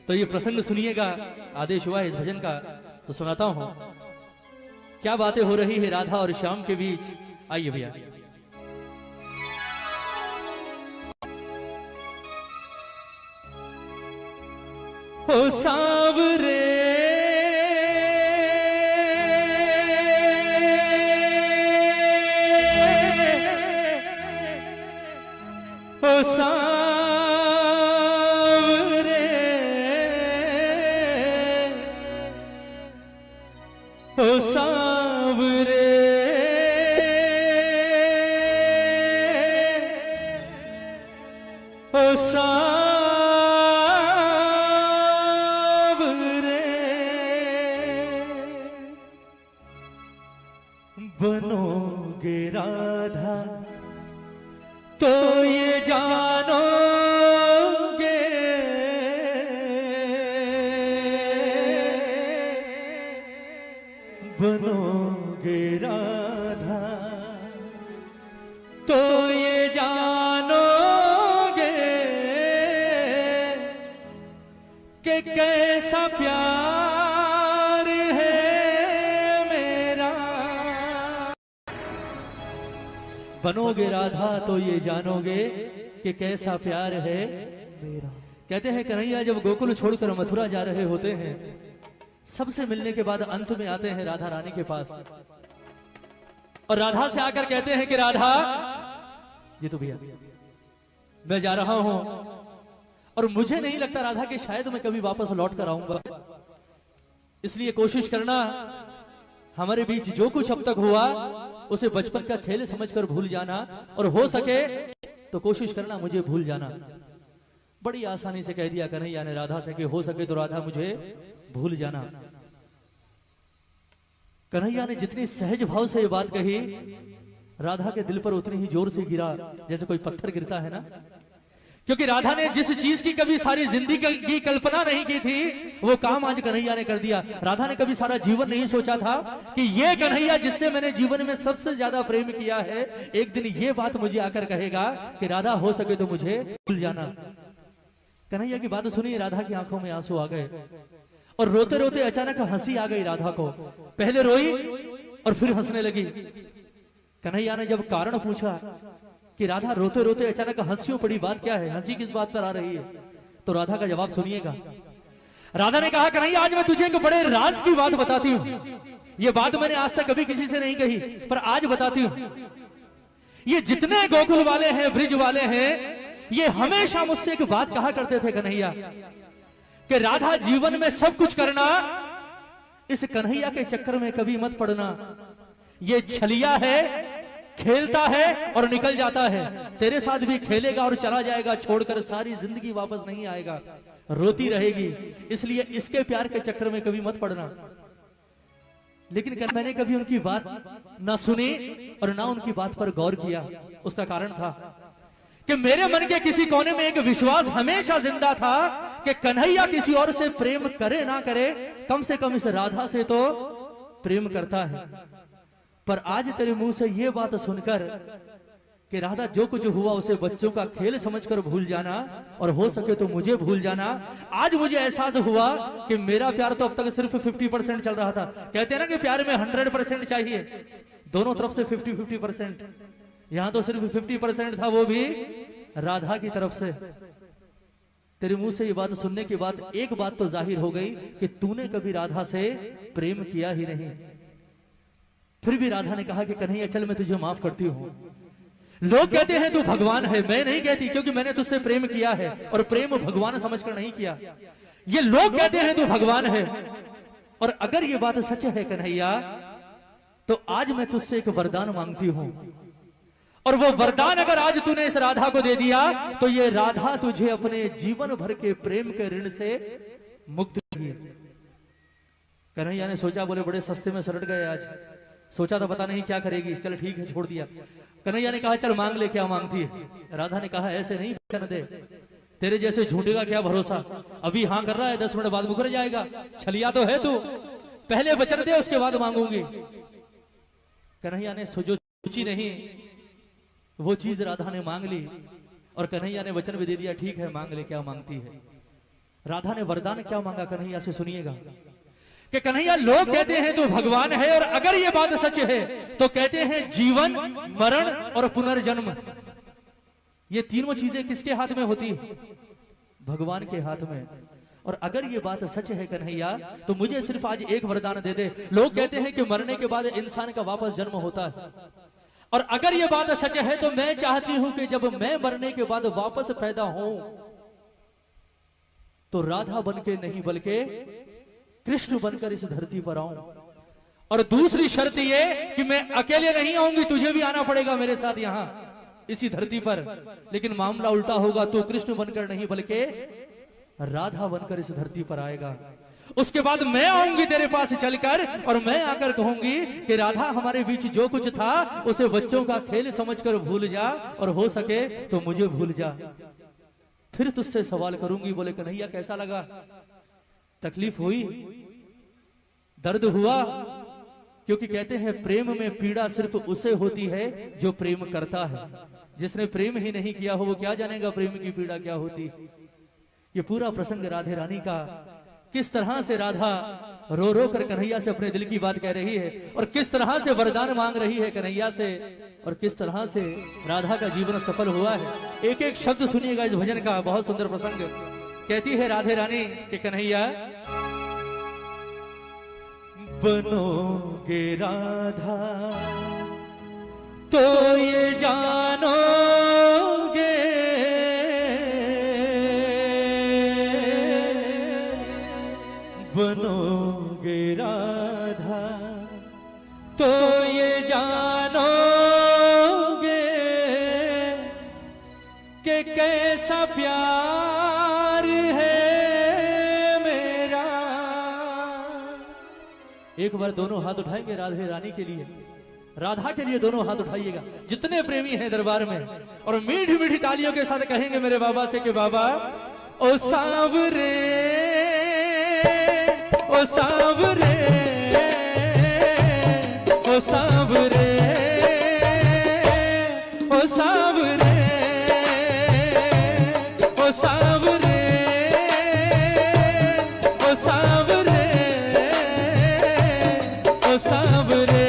तो ये प्रसंग सुनिएगा, आदेश हुआ है इस भजन का तो सुनाता हूं। क्या बातें हो रही है राधा और श्याम के बीच, आइए भैया। ओ सांवरे ओ सांवरे ओ सांवरे ओ सांवरे बनोगे राधा तो ये जानोगे, बनोगे राधा तो ये जानोगे कि कैसा प्यार है मेरा। बनोगे राधा तो ये जानोगे कि कैसा प्यार है मेरा। कहते हैं कन्हैया जब गोकुल छोड़कर मथुरा जा रहे होते हैं, सबसे मिलने के बाद अंत में आते हैं राधा रानी के पास और राधा से आकर कहते हैं कि राधा जी तो भैया मैं जा रहा हूं और मुझे नहीं लगता राधा कि शायद मैं कभी वापस लौट कर आऊंगा, इसलिए कोशिश करना हमारे बीच जो कुछ अब तक हुआ उसे बचपन का खेल समझकर भूल जाना और हो सके तो कोशिश करना मुझे भूल जाना। बड़ी आसानी से कह दिया कन्हैया ने राधा से कि हो सके तो राधा मुझे भूल जाना। कन्हैया ने जितनी सहज भाव से ये बात कही, राधा के दिल पर उतनी ही जोर से गिरा जैसे कोई पत्थर गिरता है ना, क्योंकि राधा ने जिस चीज की कभी सारी जिंदगी की कल्पना नहीं की थी वो काम आज कन्हैया ने कर दिया। राधा ने कभी सारा जीवन नहीं सोचा था कि ये कन्हैया जिससे मैंने जीवन में सबसे ज्यादा प्रेम किया है, एक दिन ये बात मुझे आकर कहेगा कि राधा हो सके तो मुझे भूल जाना। कन्हैया की बात सुनी, राधा की आंखों में आंसू आ गए और रोते रोते अचानक हंसी आ गई राधा को। पहले रोई और फिर हंसने लगी। कन्हैया ने जब कारण पूछा कि राधा रोते रोते अचानक हंसियों पड़ी, बात क्या है, हंसी किस बात पर आ रही है, तो राधा का जवाब सुनिएगा। राधा ने कहा कन्हैया आज मैं तुझे एक बड़े राज की बात बताती हूं। ये बात मैंने आज तक कभी किसी से नहीं कही पर आज बताती हूं। ये जितने गोकुल वाले हैं, ब्रिज वाले हैं, ये हमेशा मुझसे एक बात कहा करते थे कन्हैया कि राधा जीवन में सब कुछ करना, इस कन्हैया के चक्कर में कभी मत पड़ना। ये छलिया है, खेलता है और निकल जाता है, तेरे साथ भी खेलेगा और चला जाएगा, छोड़कर सारी जिंदगी वापस नहीं आएगा, रोती रहेगी, इसलिए इसके प्यार के चक्कर में कभी मत पड़ना। लेकिन मैंने कभी उनकी बात ना सुनी और ना उनकी बात पर गौर किया। उसका कारण था कि मेरे मन के किसी कोने में एक विश्वास हमेशा जिंदा था कि कन्हैया किसी और से प्रेम करे ना करे, कम से कम इस राधा से तो प्रेम करता है। पर आज तेरे मुंह से ये बात सुनकर कि राधा जो कुछ हुआ उसे बच्चों का खेल समझकर भूल जाना और हो सके तो मुझे भूल जाना, आज मुझे एहसास हुआ कि मेरा प्यार तो अब तक सिर्फ 50% चल रहा था। कहते हैं ना कि प्यार में 100% चाहिए, दोनों तरफ से 50-50%, यहां तो सिर्फ 50% था, वो भी राधा की तरफ से। तेरे मुंह से ये बात सुनने के बाद एक बात तो जाहिर हो गई कि तूने कभी राधा से प्रेम किया ही नहीं। फिर भी राधा ने कहा कि कन्हैया चल मैं तुझे माफ करती हूं। लोग कहते हैं तू भगवान है, मैं नहीं कहती, क्योंकि मैंने तुझसे प्रेम किया है और प्रेम भगवान समझकर नहीं किया। ये लोग कहते हैं तू भगवान है, और अगर ये बात सच है कन्हैया तो आज मैं तुझसे एक वरदान मांगती हूं, और वो वरदान अगर आज तूने इस राधा को दे दिया तो ये राधा तुझे अपने जीवन भर के प्रेम के ऋण से मुक्त करेगी। कन्हैया ने सोचा, बोले बड़े सस्ते में सलट गए आज, सोचा तो पता नहीं क्या करेगी, चल ठीक है छोड़ दिया। कन्हैया ने कहा चल मांग ले, क्या मांगती है। राधा ने कहा ऐसे नहीं वचन दे, तेरे जैसे झूठे का क्या भरोसा, अभी हाँ कर रहा है 10 मिनट बाद मुकर जाएगा, छलिया तो है तू, पहले वचन दे उसके बाद मांगूंगी। कन्हैया ने जो सोची नहीं वो चीज राधा ने मांग ली और कन्हैया ने वचन भी दे दिया, ठीक है मांग ले क्या मांगती है। राधा ने वरदान क्या मांगा कन्हैया से, सुनिएगा कि कन्हैया लोग कहते हैं तू भगवान है, और अगर ये बात सच है तो कहते हैं जीवन, मरण और पुनर्जन्म, ये तीनों चीजें किसके हाथ में होती है? भगवान के हाथ में। और अगर ये बात सच है कन्हैया तो मुझे सिर्फ आज एक वरदान दे दे। लोग कहते हैं कि मरने के बाद इंसान का वापस जन्म होता है, और अगर ये बात सच है तो मैं चाहती हूं कि जब मैं मरने के बाद वापस पैदा हूं तो राधा बनके नहीं बल्कि कृष्ण बनकर इस धरती पर आऊं। और दूसरी शर्त ये कि मैं अकेले नहीं आऊंगी, तुझे भी आना पड़ेगा मेरे साथ यहां इसी धरती पर। लेकिन मामला उल्टा होगा, तू कृष्ण बनकर नहीं बल्कि राधा बनकर इस धरती पर आएगा। उसके बाद मैं आऊंगी तेरे पास चलकर, और मैं आकर कहूंगी कि राधा हमारे बीच जो कुछ था उसे बच्चों का खेल समझकर भूल जा, और हो सके तो मुझे भूल जा। फिर तुझसे सवाल करूंगी। बोले कन्हैया कैसा लगा? तकलीफ हुई, दर्द हुआ? क्योंकि कहते हैं प्रेम में पीड़ा सिर्फ उसे होती है जो प्रेम करता है। जिसने प्रेम ही नहीं किया हो वो क्या जानेगा प्रेम की पीड़ा क्या होती। ये पूरा प्रसंग राधे रानी का, किस तरह से राधा रो रो कर कन्हैया से अपने दिल की बात कह रही है, और किस तरह से वरदान मांग रही है कन्हैया से, और किस तरह से राधा का जीवन सफल हुआ है। एक एक शब्द सुनिएगा इस भजन का, बहुत सुंदर प्रसंग। कहती है राधे रानी कि कन्हैया बनोगे राधा तो ये जानोगे, बनोगे राधा तो ये जानोगे कि कैसा प्यार है मेरा। एक बार दोनों हाथ उठाएंगे राधे रानी के लिए, राधा के लिए दोनों हाथ उठाइएगा जितने प्रेमी हैं दरबार में, और मीठी मीठी तालियों के साथ कहेंगे मेरे बाबा से कि बाबा ओ सांवरे, ओ सांवरे, ओ सांवरे, ओ सांवरे, ओ सांवरे, ओ सांवरे, ओ सांवरे।